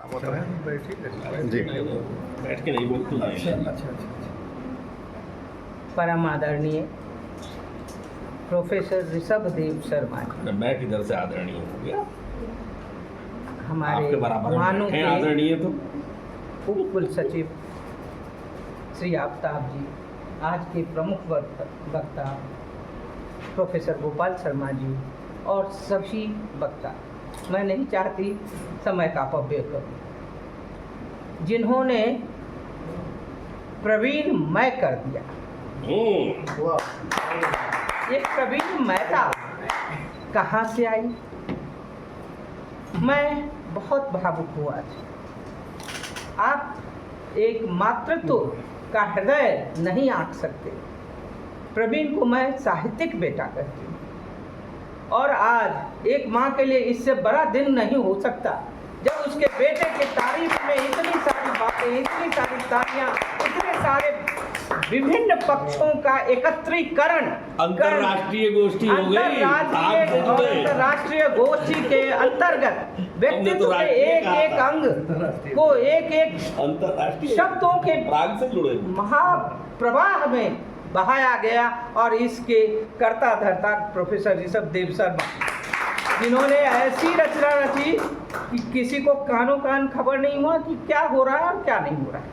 जी बैठ के नहीं बोलती अच्छा। परम आदरणीय प्रोफेसर ऋषभदेव शर्मा जी, मैं किधर से आदरणीय हो गया? हमारे आपके बराबर मानों हैं के आदरणीय तो उप कुल सचिव श्री आफ्ताब जी, आज के प्रमुख वक्ता प्रोफेसर गोपाल शर्मा जी और सभी वक्ता, मैं नहीं चाहती समय का अपव्यय करूं, जिन्होंने प्रवीण मय कर दिया। ये प्रवीण महता कहाँ से आई? मैं बहुत भावुक हुआ आज। आप एक मातृत्व का हृदय नहीं आंक सकते। प्रवीण को मैं साहित्यिक बेटा कहती हूँ, और आज एक माँ के लिए इससे बड़ा दिन नहीं हो सकता जब उसके बेटे की तारीफ में इतनी सारी बातें, इतनी सारी तालियां, इतने सारे विभिन्न पक्षों का एकत्रीकरण, अंतर्राष्ट्रीय गोष्ठी हो गई। अंतर्राष्ट्रीय गोष्ठी के अंतर्गत व्यक्तित्व के एक एक अंग को एक एक अंतर्राष्ट्रीय शब्दों के प्राग से जुड़े महाप्रवाह में बहाया गया, और इसके कर्ता धर्ता प्रोफेसर ऋषभदेव शर्मा, जिन्होंने ऐसी रचना रची कि किसी को कानों कान खबर नहीं हुआ कि क्या हो रहा है और क्या नहीं हो रहा है,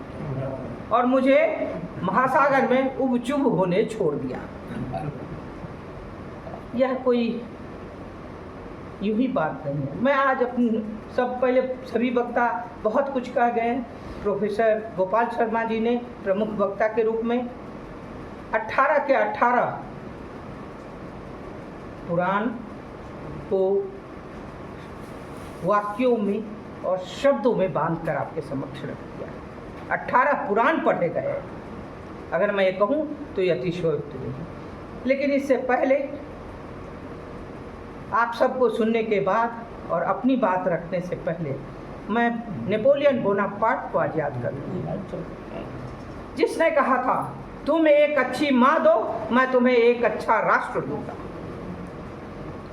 और मुझे महासागर में उबचुब होने छोड़ दिया। यह कोई यूं ही बात नहीं है। मैं आज अपनी पहले सभी वक्ता बहुत कुछ कह गए। प्रोफेसर गोपाल शर्मा जी ने प्रमुख वक्ता के रूप में 18 के 18 पुराण को वाक्यों में और शब्दों में बांधकर आपके समक्ष रख दिया। 18 पुराण पढ़े गए। अगर मैं ये कहूँ तो ये अतिशयोक्ति नहीं, लेकिन इससे पहले आप सबको सुनने के बाद और अपनी बात रखने से पहले मैं नेपोलियन बोनापार्ट को आज याद करूँ, जिसने कहा था, तुम एक अच्छी माँ दो, मैं तुम्हें एक अच्छा राष्ट्र दूंगा।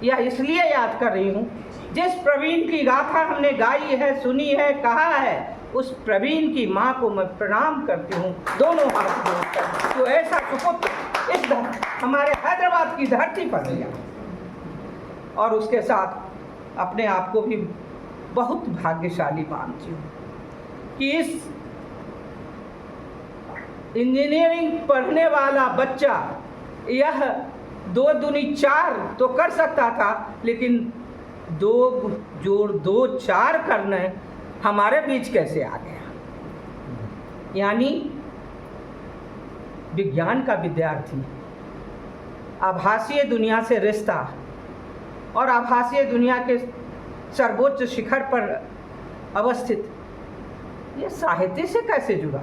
यह इसलिए याद कर रही हूँ, जिस प्रवीण की गाथा हमने गाई है, सुनी है, कहा है, उस प्रवीण की माँ को मैं प्रणाम करती हूँ दोनों हाथ जोड़कर, तो ऐसा सुपुत्र इस हमारे हैदराबाद की धरती पर दिया, और उसके साथ अपने आप को भी बहुत भाग्यशाली मानती हूँ कि इस इंजीनियरिंग पढ़ने वाला बच्चा यह 2 दूनी 4 तो कर सकता था, लेकिन 2 जोड़ 2 4 करने हमारे बीच कैसे आ गया। यानी विज्ञान का विद्यार्थी, आभासीय दुनिया से रिश्ता और आभासीय दुनिया के सर्वोच्च शिखर पर अवस्थित ये साहित्य से कैसे जुड़ा?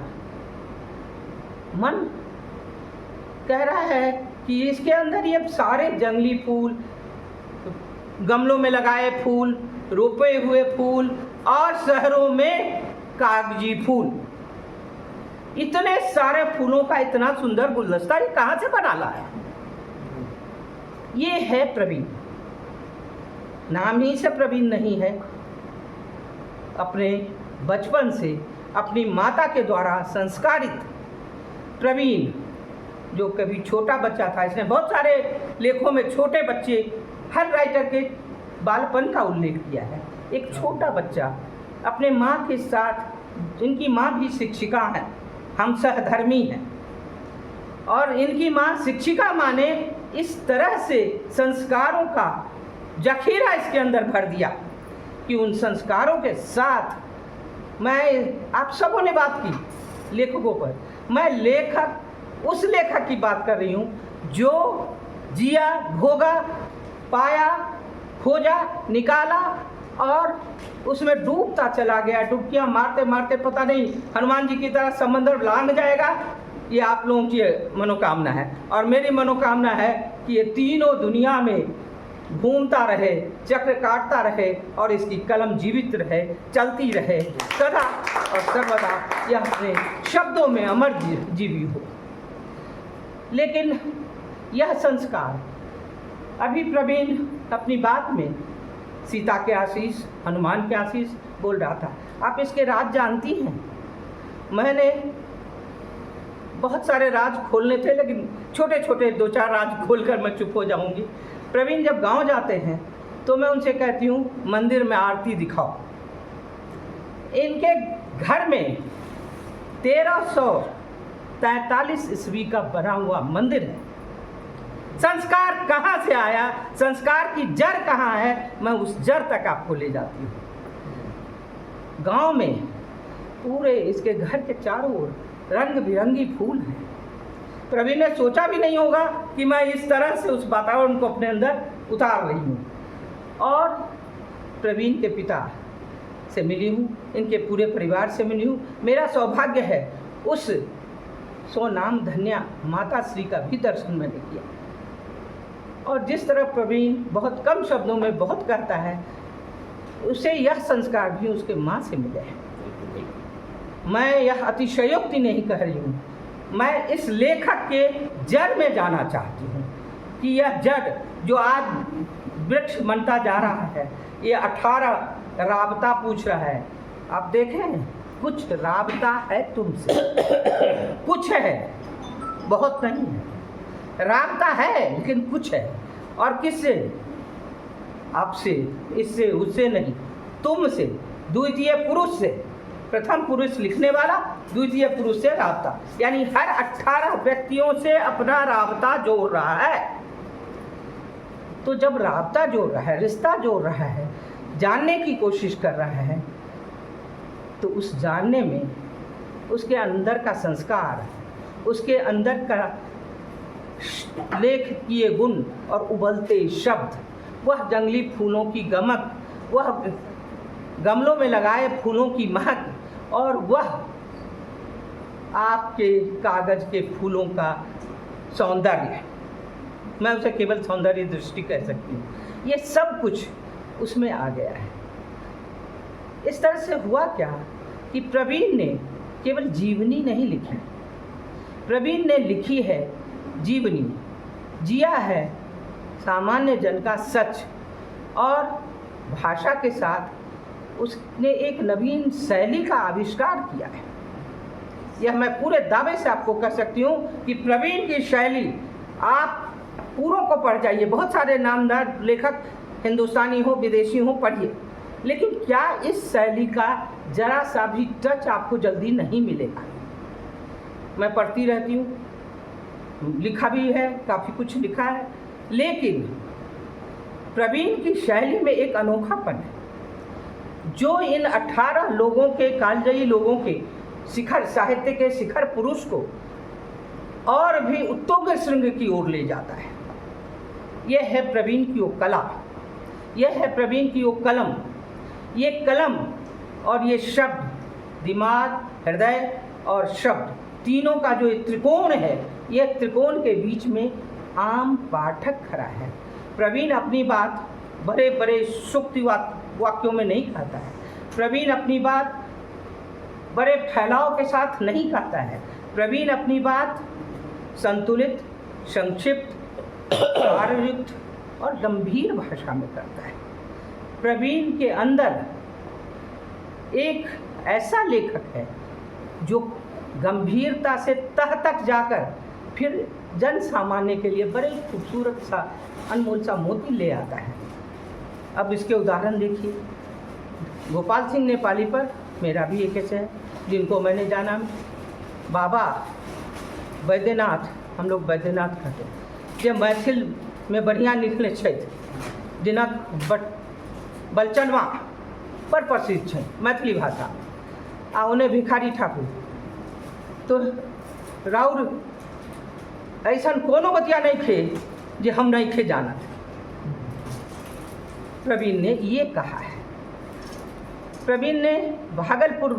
मन कह रहा है कि इसके अंदर ये सारे जंगली फूल, गमलों में लगाए फूल, रोपे हुए फूल और शहरों में कागजी फूल, इतने सारे फूलों का इतना सुंदर गुलदस्ता ये कहाँ से बना लाया? ये है प्रवीण। नाम ही से प्रवीण नहीं है, अपने बचपन से अपनी माता के द्वारा संस्कारित प्रवीण, जो कभी छोटा बच्चा था। इसने बहुत सारे लेखों में छोटे बच्चे, हर राइटर के बालपन का उल्लेख किया है। एक छोटा बच्चा अपने माँ के साथ, इनकी माँ भी शिक्षिका हैं, हम सहधर्मी हैं, और इनकी माँ शिक्षिका माने इस तरह से संस्कारों का जखीरा इसके अंदर भर दिया कि उन संस्कारों के साथ, मैं आप सबों ने बात की लेखकों पर, मैं लेखक, उस लेखक की बात कर रही हूँ जो जिया, भोगा, पाया, खोजा, निकाला और उसमें डूबता चला गया। डुबकियाँ मारते मारते पता नहीं हनुमान जी की तरह समंदर लांघ जाएगा। ये आप लोगों की मनोकामना है, और मेरी मनोकामना है कि ये तीनों दुनिया में घूमता रहे, चक्र काटता रहे, और इसकी कलम जीवित रहे, चलती रहे सदा और सर्वदा, यह अपने शब्दों में अमर जीवी हो। लेकिन यह संस्कार, अभी प्रवीण अपनी बात में सीता के आशीष, हनुमान के आशीष बोल रहा था, आप इसके राज जानती हैं? मैंने बहुत सारे राज खोलने थे, लेकिन छोटे छोटे 2-4 राज खोलकर मैं चुप हो जाऊंगी। प्रवीण जब गांव जाते हैं तो मैं उनसे कहती हूँ मंदिर में आरती दिखाओ। इनके घर में 1343 ईस्वी का बना हुआ मंदिर है। संस्कार कहाँ से आया, संस्कार की जड़ कहाँ है, मैं उस जड़ तक आपको ले जाती हूँ। गांव में पूरे इसके घर के चारों ओर रंग बिरंगी फूल हैं। प्रवीण ने सोचा भी नहीं होगा कि मैं इस तरह से उस वातावरण को अपने अंदर उतार रही हूँ। और प्रवीण के पिता से मिली हूँ, इनके पूरे परिवार से मिली हूँ। मेरा सौभाग्य है उस स्वनाम धन्या माता श्री का भी दर्शन मैंने किया। और जिस तरह प्रवीण बहुत कम शब्दों में बहुत कहता है, उसे यह संस्कार भी उसके माँ से मिले हैं। मैं यह अतिशयोक्ति नहीं कह रही हूँ, मैं इस लेखक के जड़ में जाना चाहती हूँ कि यह जड़ जो आज वृक्ष बनता जा रहा है, ये 18 राबता पूछ रहा है। आप देखें, कुछ राबता है तुमसे, कुछ है, बहुत नहीं है। राबता है लेकिन कुछ है। और किससे? आपसे, इससे, उससे नहीं, तुमसे, द्वितीय पुरुष से। प्रथम पुरुष लिखने वाला, द्वितीय पुरुष से राबता, यानी हर 18 व्यक्तियों से अपना राबता जोड़ रहा है। तो जब राबता जोड़ रहा है, रिश्ता जोड़ रहा है, जानने की कोशिश कर रहा है, तो उस जानने में उसके अंदर का संस्कार, उसके अंदर का लेख किए गुण और उबलते शब्द, वह जंगली फूलों की गमक, वह गमलों में लगाए फूलों की महक, और वह आपके कागज के फूलों का सौंदर्य, मैं उसे केवल सौंदर्य दृष्टि कह सकती हूँ, ये सब कुछ उसमें आ गया है। इस तरह से हुआ क्या कि प्रवीण ने केवल जीवनी नहीं लिखी, प्रवीण ने लिखी है जीवनी, जिया है सामान्य जन का सच, और भाषा के साथ उसने एक नवीन शैली का आविष्कार किया है। यह मैं पूरे दावे से आपको कह सकती हूँ कि प्रवीण की शैली, आप पूरों को पढ़ जाइए, बहुत सारे नामदार लेखक हिंदुस्तानी हो विदेशी हो, पढ़िए, लेकिन क्या इस शैली का जरा सा भी टच आपको जल्दी नहीं मिलेगा। मैं पढ़ती रहती हूँ, लिखा भी है, काफ़ी कुछ लिखा है, लेकिन प्रवीण की शैली में एक अनोखापन है जो इन 18 लोगों के, कालजयी लोगों के शिखर, साहित्य के शिखर पुरुष को और भी उत्तुंग श्रृंग की ओर ले जाता है। यह है प्रवीण की वो कला, यह है प्रवीण की वो कलम। ये कलम और ये शब्द, दिमाग, हृदय और शब्द, तीनों का जो त्रिकोण है, यह त्रिकोण के बीच में आम पाठक खड़ा है। प्रवीण अपनी बात बड़े बड़े सूक्ति वाक्यों में नहीं कहता है, प्रवीण अपनी बात बड़े फैलाव के साथ नहीं कहता है, प्रवीण अपनी बात संतुलित, संक्षिप्त, सारयुक्त और गंभीर भाषा में करता है। प्रवीण के अंदर एक ऐसा लेखक है जो गंभीरता से तह तक जाकर फिर जन सामान्य के लिए बड़े खूबसूरत सा, अनमोल सा मोती ले आता है। अब इसके उदाहरण देखिए। गोपाल सिंह नेपाली पर मेरा भी एक ऐसे है जिनको मैंने जाना, बाबा वैद्यनाथ, हम लोग वैद्यनाथ कहते हैं, जे मैथिल में बढ़िया निकले छथि, दिनक बलचनवा पर प्रसिद्ध है मैथिली भाषा, आ उन्हें भिखारी ठाकुर। तो राउर ऐसा कोनो बतिया नहीं खे जे हम नहीं खे जाना। प्रवीण ने ये कहा है। प्रवीण ने भागलपुर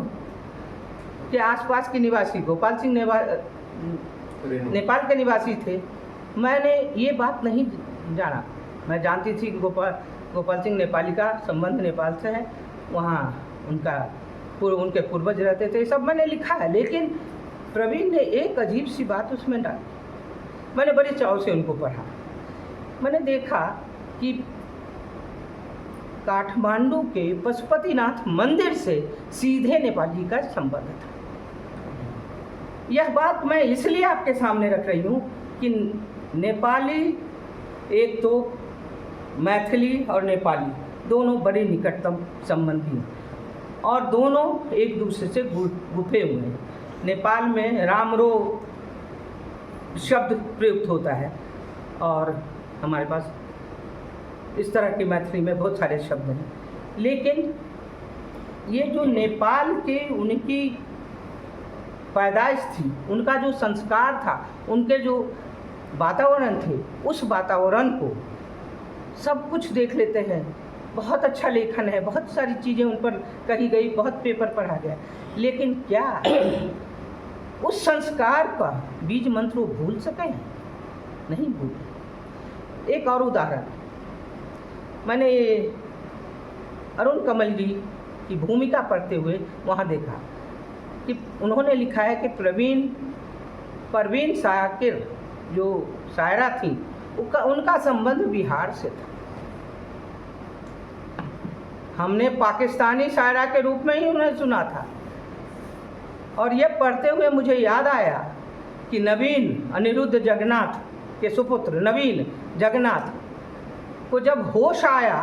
के आसपास के निवासी, गोपाल सिंह नेपाल के निवासी थे। मैंने ये बात नहीं जाना, मैं जानती थी कि गोपाल सिंह नेपाली का संबंध नेपाल से है, वहाँ उनके पूर्वज रहते थे, सब मैंने लिखा है। लेकिन प्रवीण ने एक अजीब सी बात उसमें डाली। मैंने बड़े चाव से उनको पढ़ा। मैंने देखा कि काठमांडू के पशुपतिनाथ मंदिर से सीधे नेपाली का संबंध था। यह बात मैं इसलिए आपके सामने रख रही हूँ कि नेपाली, एक तो मैथिली और नेपाली दोनों बड़े निकटतम संबंधी हैं और दोनों एक दूसरे से गुफे हुए हैं। नेपाल में रामरो शब्द प्रयुक्त होता है और हमारे पास इस तरह की मैथिली में बहुत सारे शब्द हैं, लेकिन ये जो नेपाल के उनकी पैदाइश थी, उनका जो संस्कार था, उनके जो वातावरण थे, उस वातावरण को सब कुछ देख लेते हैं। बहुत अच्छा लेखन है, बहुत सारी चीज़ें उन पर कही गई, बहुत पेपर पढ़ा गया, लेकिन क्या उस संस्कार का बीज मंत्र वो भूल सके? नहीं भूल। एक और उदाहरण, मैंने अरुण कमल जी की भूमिका पढ़ते हुए वहाँ देखा कि उन्होंने लिखा है कि परवीन शाकिर जो शायरा थी, उनका संबंध बिहार से था। हमने पाकिस्तानी शायरा के रूप में ही उन्हें सुना था और ये पढ़ते हुए मुझे याद आया कि नवीन अनिरुद्ध जगन्नाथ के सुपुत्र नवीन जगन्नाथ को जब होश आया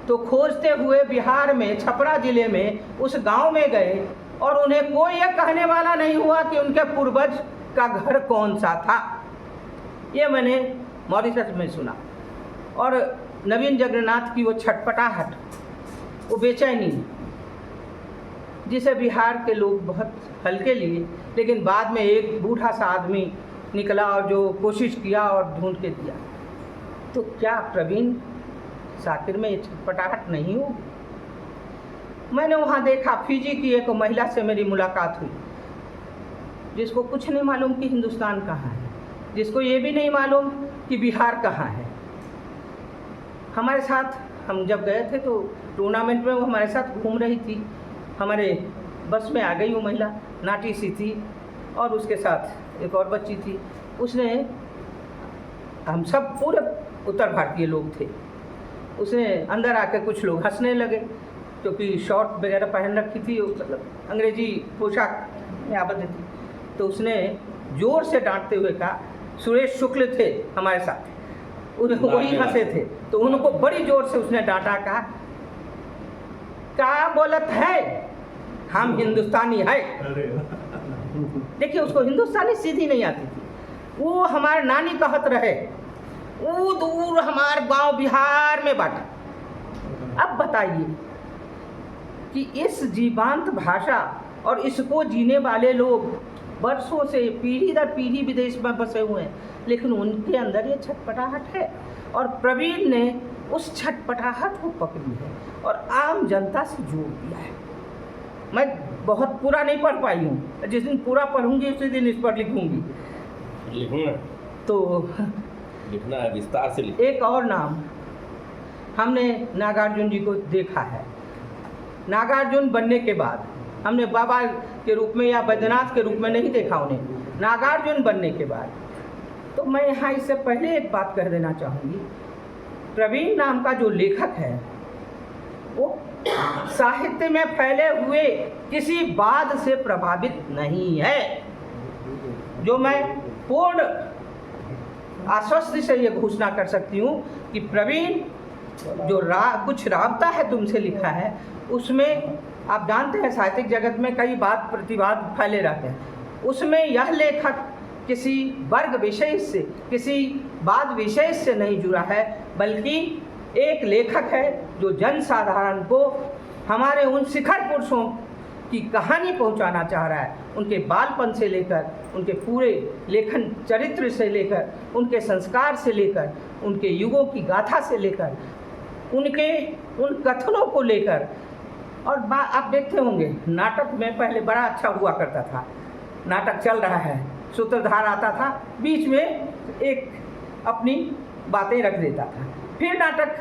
तो खोजते हुए बिहार में छपरा ज़िले में उस गांव में गए और उन्हें कोई यह कहने वाला नहीं हुआ कि उनके पूर्वज का घर कौन सा था। ये मैंने मॉरिशस में सुना। और नवीन जगन्नाथ की वो छटपटाहट, वो बेचैनी, जिसे बिहार के लोग बहुत हल्के लिए, लेकिन बाद में एक बूढ़ा सा आदमी निकला और जो कोशिश किया और ढूंढ के दिया। तो क्या प्रवीण शाकिर में ये छटपटाहट नहीं होगी? मैंने वहाँ देखा, फिजी की एक महिला से मेरी मुलाकात हुई जिसको कुछ नहीं मालूम कि हिंदुस्तान कहाँ है, जिसको ये भी नहीं मालूम कि बिहार कहाँ है। हमारे साथ हम जब गए थे तो टूर्नामेंट में वो हमारे साथ घूम रही थी। हमारे बस में आ गई वो महिला, नाटी सी थी और उसके साथ एक और बच्ची थी। उसने, हम सब पूरे उत्तर भारतीय लोग थे, उसने अंदर आकर कुछ लोग हंसने लगे क्योंकि शॉर्ट वगैरह पहन रखी थी, मतलब अंग्रेजी पोशाक में आबद्ध थी। तो उसने जोर से डांटते हुए कहा, सुरेश शुक्ल थे हमारे साथ, वही हंसे थे, तो उनको बड़ी जोर से उसने डांटा, कहा क्या बोलत है, हम हिंदुस्तानी है। देखिए, उसको हिंदुस्तानी सीधी नहीं आती थी। वो हमारे नानी कहत रहे, वो दूर हमारे गांव बिहार में बाटा। अब बताइए कि इस जीवांत भाषा और इसको जीने वाले लोग वर्षों से, पीढ़ी दर पीढ़ी विदेश में बसे हुए हैं, लेकिन उनके अंदर ये छटपटाहट है और प्रवीण ने उस छटपटाहट को पकड़ी है और आम जनता से जोड़ दिया है। मैं बहुत पूरा नहीं पढ़ पाई हूँ, जिस दिन पूरा पढ़ूंगी उसी दिन इस पर लिखूंगी। लिखना तो लिखना है, विस्तार से लिखना। एक और नाम, हमने नागार्जुन जी को देखा है। नागार्जुन बनने के बाद हमने बाबा के रूप में या बैद्यनाथ के रूप में नहीं देखा उन्हें। नागार्जुन बनने के बाद तो मैं यहाँ इससे पहले एक बात कह देना चाहूँगी, प्रवीण नाम का जो लेखक है वो साहित्य में फैले हुए किसी वाद से प्रभावित नहीं है। जो मैं पूर्ण आश्वस्ति से ये घोषणा कर सकती हूँ कि प्रवीण जो कुछ राबता है तुमसे लिखा है, उसमें आप जानते हैं साहित्यिक जगत में कई वाद प्रतिवाद फैले रहते हैं। उसमें यह लेखक किसी वर्ग विशेष से, किसी वाद विशेष से नहीं जुड़ा है, बल्कि एक लेखक है जो जन साधारण को हमारे उन शिखर पुरुषों की कहानी पहुंचाना चाह रहा है। उनके बालपन से लेकर, उनके पूरे लेखन चरित्र से लेकर, उनके संस्कार से लेकर, उनके युगों की गाथा से लेकर, उनके उन कथनों को लेकर। और आप देखते होंगे नाटक में पहले बड़ा अच्छा हुआ करता था, नाटक चल रहा है, सूत्रधार आता था, बीच में एक अपनी बातें रख देता था, फिर नाटक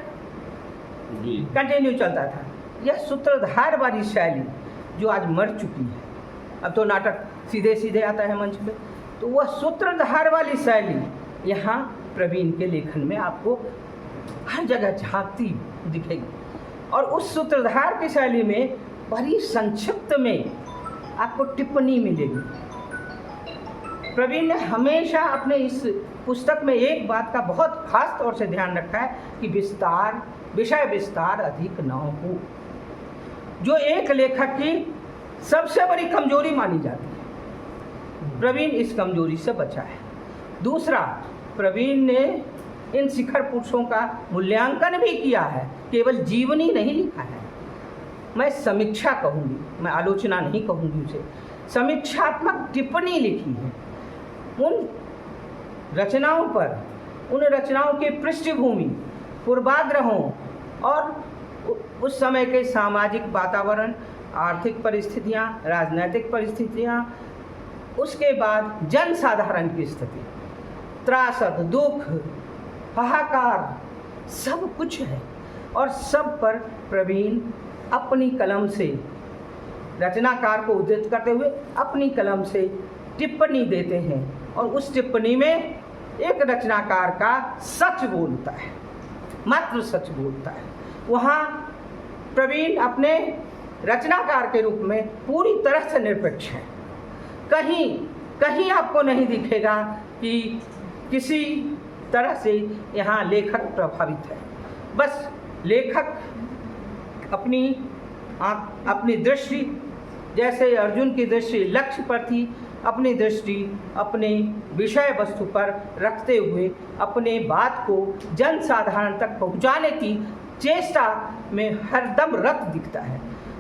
कंटिन्यू चलता था। यह सूत्रधार वाली शैली जो आज मर चुकी है, अब तो नाटक सीधे सीधे आता है मंच पे, तो वह सूत्रधार वाली शैली यहाँ प्रवीण के लेखन में आपको हर जगह झांकती दिखेगी। और उस सूत्रधार की शैली में बड़ी संक्षिप्त में आपको टिप्पणी मिलेगी। प्रवीण ने हमेशा अपने इस पुस्तक में एक बात का बहुत खास तौर से ध्यान रखा है कि विषय विस्तार अधिक न हो, जो एक लेखक की सबसे बड़ी कमजोरी मानी जाती है। प्रवीण इस कमजोरी से बचा है। दूसरा, प्रवीण ने इन शिखर पुरुषों का मूल्यांकन भी किया है, केवल जीवनी नहीं लिखा है। मैं समीक्षा कहूँगी, मैं आलोचना नहीं कहूँगी उसे, समीक्षात्मक टिप्पणी लिखी है उन रचनाओं पर, उन रचनाओं की पृष्ठभूमि, पूर्वाग्रहों और उस समय के सामाजिक वातावरण, आर्थिक परिस्थितियाँ, राजनैतिक परिस्थितियाँ, उसके बाद जनसाधारण की स्थिति, त्रासद, दुख, हाहाकार, सब कुछ है। और सब पर प्रवीण अपनी कलम से, रचनाकार को उद्धृत करते हुए अपनी कलम से टिप्पणी देते हैं, और उस टिप्पणी में एक रचनाकार का सच बोलता है, मात्र सच बोलता है। वहाँ प्रवीण अपने रचनाकार के रूप में पूरी तरह से निरपेक्ष है। कहीं आपको नहीं दिखेगा कि किसी तरह से यहाँ लेखक प्रभावित है। बस लेखक अपनी दृष्टि, जैसे अर्जुन की दृष्टि लक्ष्य पर थी, अपनी दृष्टि अपने विषय वस्तु पर रखते हुए अपने बात को जनसाधारण तक पहुँचाने की चेष्टा में हरदम रत दिखता है।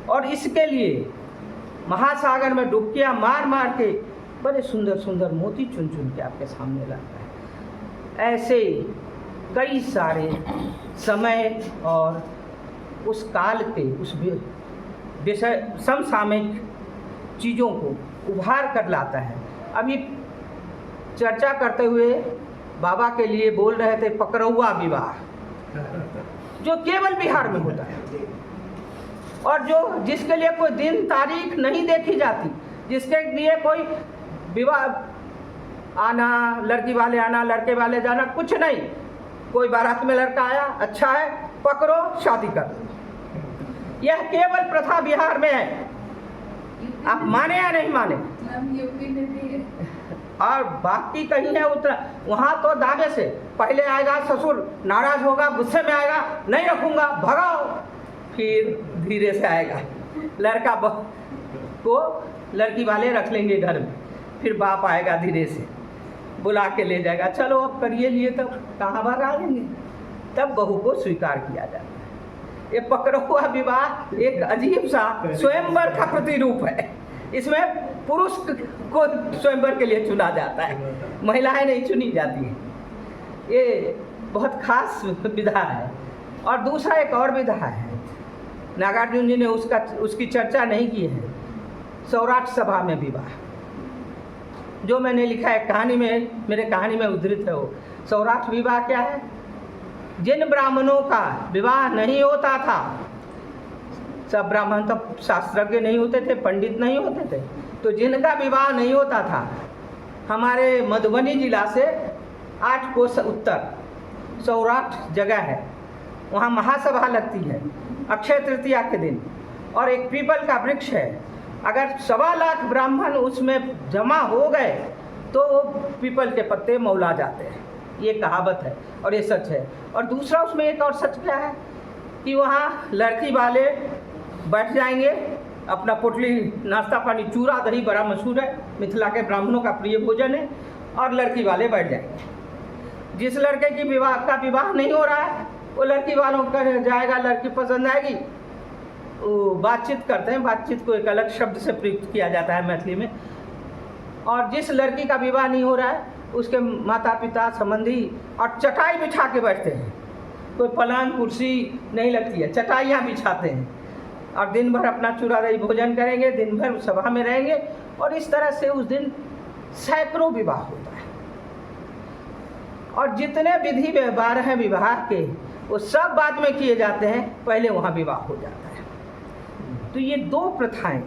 और इसके लिए महासागर में डुबकियाँ मार मार के बड़े सुंदर सुंदर मोती चुन चुन के आपके सामने लाता है। ऐसे कई सारे समय और उस काल के, उस विषय समसामयिक चीज़ों को उभार कर लाता है। अभी चर्चा करते हुए बाबा के लिए बोल रहे थे पकड़ौआ विवाह, जो केवल बिहार में होता है, और जिसके लिए कोई दिन तारीख नहीं देखी जाती, जिसके लिए कोई विवाह आना, लड़की वाले आना, लड़के वाले जाना, कुछ नहीं। कोई बारात में लड़का आया, अच्छा है, पकड़ो, शादी कर। यह केवल प्रथा बिहार में है, आप माने या नहीं माने। और बाकी कहीं है उतना, वहाँ तो दावे से पहले आएगा ससुर, नाराज होगा, गुस्से में आएगा, नहीं रखूँगा, भगाओ, फिर धीरे से आएगा लड़का को लड़की वाले रख लेंगे घर में, फिर बाप आएगा धीरे से बुला के ले जाएगा, चलो अब करिए लिए, तब कहाँ भगा लेंगे, तब बहू को स्वीकार किया जाता है। ये पकड़ौआ विवाह एक अजीब सा स्वयंवर का प्रतिरूप है। इसमें पुरुष को स्वयंवर के लिए चुना जाता है, महिलाएं नहीं चुनी जाती हैं। ये बहुत खास विधा है। और दूसरा एक और विधा है, नागार्जुन जी ने उसकी चर्चा नहीं की है, सौराठ सभा में विवाह, जो मैंने लिखा है कहानी में, मेरे कहानी में उद्धृत है। वो सौराठ विवाह क्या है? जिन ब्राह्मणों का विवाह नहीं होता था, सब ब्राह्मण तो शास्त्रज्ञ नहीं होते थे, पंडित नहीं होते थे, तो जिनका विवाह नहीं होता था, हमारे मधुबनी जिला से 8 कोस उत्तर सौराठ जगह है, वहाँ महासभा लगती है अक्षय तृतीया के दिन, और एक पीपल का वृक्ष है। अगर 1.25 लाख ब्राह्मण उसमें जमा हो गए तो पीपल के पत्ते मौला जाते हैं, ये कहावत है और ये सच है। और दूसरा उसमें एक और सच क्या है कि वहाँ लड़की वाले बैठ जाएंगे, अपना पोटली, नाश्ता पानी, चूरा दही बड़ा मशहूर है, मिथिला के ब्राह्मणों का प्रिय भोजन है, और लड़की वाले बैठ जाएंगे। जिस लड़के की विवाह नहीं हो रहा है, वो लड़की वालों का जाएगा, लड़की पसंद आएगी, वो बातचीत करते हैं, बातचीत को एक अलग शब्द से प्रयुक्त किया जाता है मैथिली में। और जिस लड़की का विवाह नहीं हो रहा है, उसके माता पिता, संबंधी और चटाई बिछा के बैठते हैं, कोई पलंग कुर्सी नहीं लगती है, चटाइयाँ बिछाते हैं, और दिन भर अपना चूरा दही भोजन करेंगे, दिन भर सभा में रहेंगे, और इस तरह से उस दिन सैकड़ों विवाह होता है। और जितने विधि व्यवहार हैं विवाह के, वो सब बाद में किए जाते हैं, पहले वहाँ विवाह हो जाता है। तो ये 2 प्रथाएं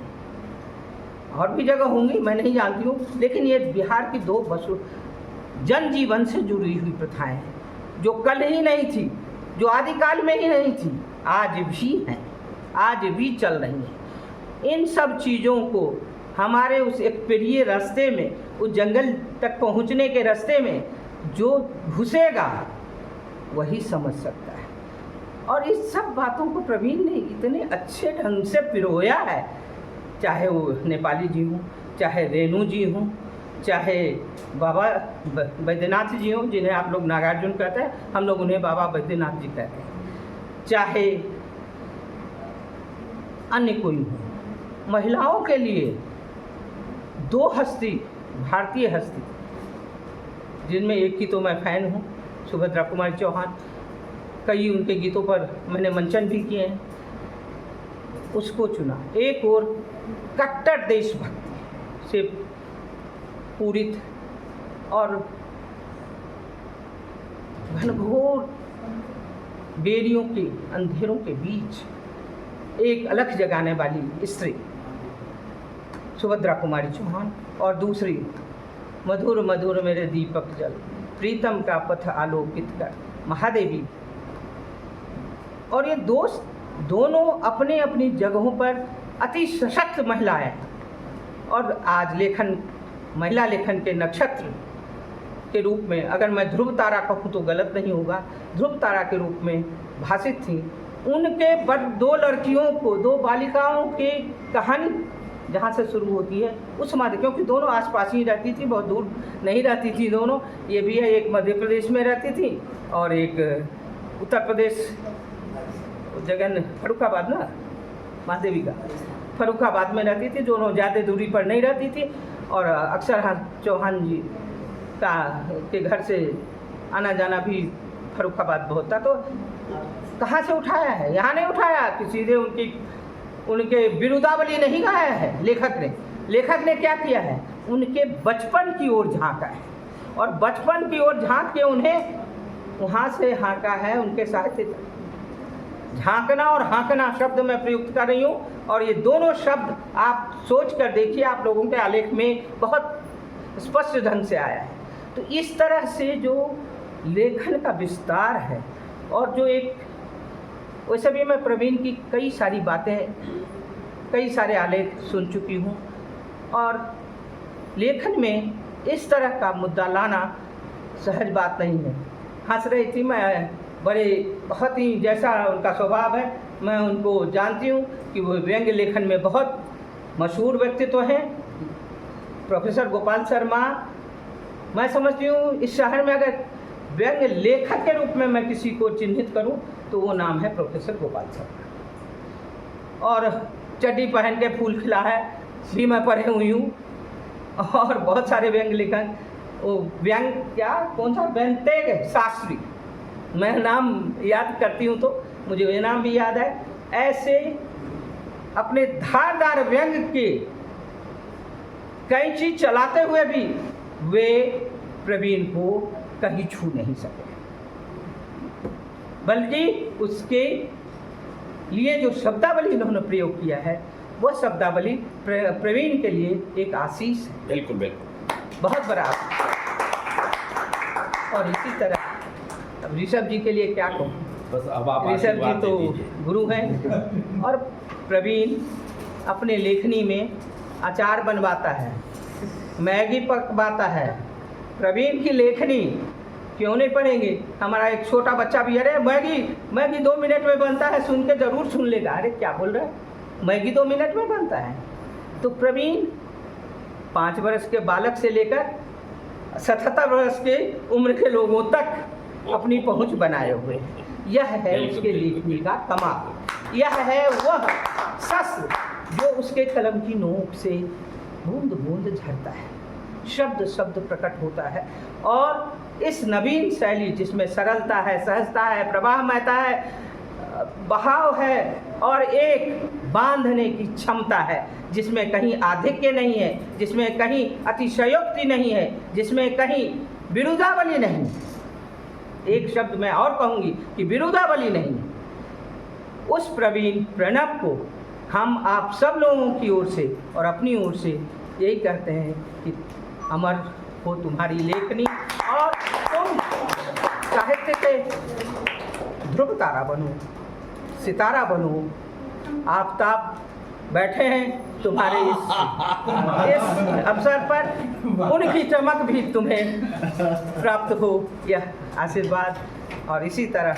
और भी जगह होंगी, मैं नहीं जानती हूँ, लेकिन ये बिहार की 2 जनजीवन से जुड़ी हुई प्रथाएं हैं, जो कल ही नहीं थी, जो आदिकाल में ही नहीं थी, आज भी हैं, आज भी चल रही हैं। इन सब चीज़ों को हमारे उस एक प्रिय रास्ते में, उस जंगल तक पहुंचने के रास्ते में जो घुसेगा वही समझ सकता है। और इस सब बातों को प्रवीण ने इतने अच्छे ढंग से पिरोया है, चाहे वो नेपाली जी हों, चाहे रेणु जी हों, चाहे बाबा बैद्यनाथ जी हों, जिन्हें आप लोग नागार्जुन कहते हैं, हम लोग उन्हें बाबा बैद्यनाथ जी कहते हैं, चाहे अन्य कोई हो। महिलाओं के लिए दो हस्ती, भारतीय हस्ती, जिनमें एक की तो मैं फ़ैन हूँ, सुभद्रा कुमारी चौहान, कई उनके गीतों पर मैंने मंचन भी किए हैं, उसको चुना। एक और कट्टर देशभक्ति से पूरित और घनघोर बेड़ियों के अंधेरों के बीच एक अलख जगाने वाली स्त्री सुभद्रा कुमारी चौहान, और दूसरी मधुर मधुर मेरे दीपक जल प्रीतम का पथ आलोकित कर महादेवी। और ये दोनों अपने अपनी जगहों पर अति सशक्त महिलाएं हैं। और आज महिला लेखन के नक्षत्र के रूप में अगर मैं ध्रुव तारा कहूँ तो गलत नहीं होगा, ध्रुव तारा के रूप में भाषित थी। उनके दो लड़कियों को, दो बालिकाओं की कहानी जहाँ से शुरू होती है उस माध्यम, क्योंकि दोनों आसपास ही रहती थी, बहुत दूर नहीं रहती थी दोनों। ये भी है, एक मध्य प्रदेश में रहती थी और एक उत्तर प्रदेश, जगन फर्रुखाबाद ना, महादेवी का फर्रुखाबाद में रहती थी। दोनों ज़्यादा दूरी पर नहीं रहती थी और अक्सर चौहान जी के घर से आना जाना भी फर्रुखाबाद बहुत था। तो कहाँ से उठाया है? यहाँ नहीं उठाया कि सीधे उनके विरुदावली नहीं गाया है लेखक ने क्या किया है? उनके बचपन की ओर झांका है और बचपन की ओर झांक के उन्हें वहाँ से हाँका है। उनके साहित्य झांकना और हाँकना शब्द मैं प्रयुक्त कर रही हूँ और ये दोनों शब्द आप सोच कर देखिए, आप लोगों के आलेख में बहुत स्पष्ट ढंग से आया है। तो इस तरह से जो लेखन का विस्तार है और जो एक, वैसे भी मैं प्रवीण की कई सारी बातें, कई सारे आलेख सुन चुकी हूँ और लेखन में इस तरह का मुद्दा लाना सहज बात नहीं है। हंस रही थी मैं, बहुत ही जैसा उनका स्वभाव है, मैं उनको जानती हूँ कि वो व्यंग्य लेखन में बहुत मशहूर व्यक्तित्व हैं। प्रोफेसर गोपाल शर्मा, मैं समझती हूँ इस शहर में अगर व्यंग्य लेखक के रूप में मैं किसी को चिन्हित करूँ तो वो नाम है प्रोफेसर गोपाल शर्मा। और चड्डी पहन के फूल खिला है भी मैं पढ़ी हुई हूँ और बहुत सारे व्यंग्य लेखन, वो व्यंग कौन सा बेंतेग शास्त्री, मैं नाम याद करती हूँ तो मुझे ये नाम भी याद है। ऐसे अपने धारदार व्यंग के कई चीज चलाते हुए भी वे प्रवीण को कहीं छू नहीं सके, बल्कि उसके लिए जो शब्दावली इन्होंने प्रयोग किया है वह शब्दावली प्रवीण के लिए एक आशीष है। बिल्कुल बिल्कुल, बहुत बड़ा। और इसी तरह अब ऋषभ जी के लिए क्या कहूँ, बस अब आप ऋषभ जी तो गुरु हैं और प्रवीण अपने लेखनी में अचार बनवाता है, मैगी पकवाता है। प्रवीण की लेखनी क्यों नहीं पढ़ेंगे? हमारा एक छोटा बच्चा भी, अरे मैगी 2 मिनट में बनता है, सुन के ज़रूर सुन लेगा। अरे क्या बोल रहा है, मैगी 2 मिनट में बनता है? तो प्रवीण 5 वर्ष के बालक से लेकर 77 वर्ष के उम्र के लोगों तक अपनी पहुंच बनाए हुए हैं। यह है उसके लेखनी का कमाल, यह है वह शस्त्र जो उसके कलम की नोक से बूंद बूंद झरता है, शब्द शब्द प्रकट होता है। और इस नवीन शैली जिसमें सरलता है, सहजता है, प्रवाहमयता है, बहाव है और एक बांधने की क्षमता है, जिसमें कहीं आधिक्य नहीं है, जिसमें कहीं अतिशयोक्ति नहीं है, जिसमें कहीं विरुदावली नहीं। एक शब्द मैं और कहूँगी कि विरुदावली नहीं। उस प्रवीण प्रणव को हम आप सब लोगों की ओर से और अपनी ओर से यही कहते हैं कि अमर हो तुम्हारी लेखनी और तुम साहित्य के ध्रुव तारा बनो, सितारा बनूं। आफताब बैठे हैं तुम्हारे इस अवसर पर, उनकी चमक भी तुम्हें प्राप्त हो, यह आशीर्वाद। और इसी तरह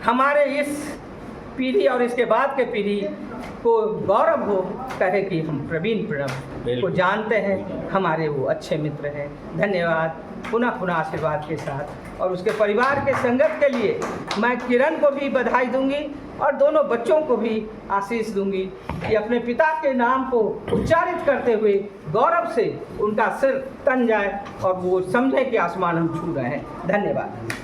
हमारे इस पीढ़ी और इसके बाद के पीढ़ी को गौरव हो, कहे कि हम प्रवीण प्रणव को जानते हैं, हमारे वो अच्छे मित्र हैं। धन्यवाद। पुनः आशीर्वाद के साथ और उसके परिवार के संगत के लिए मैं किरण को भी बधाई दूंगी और दोनों बच्चों को भी आशीष दूंगी कि अपने पिता के नाम को उच्चारित करते हुए गौरव से उनका सिर तन जाए और वो समझे कि आसमान हम छू रहे हैं। धन्यवाद।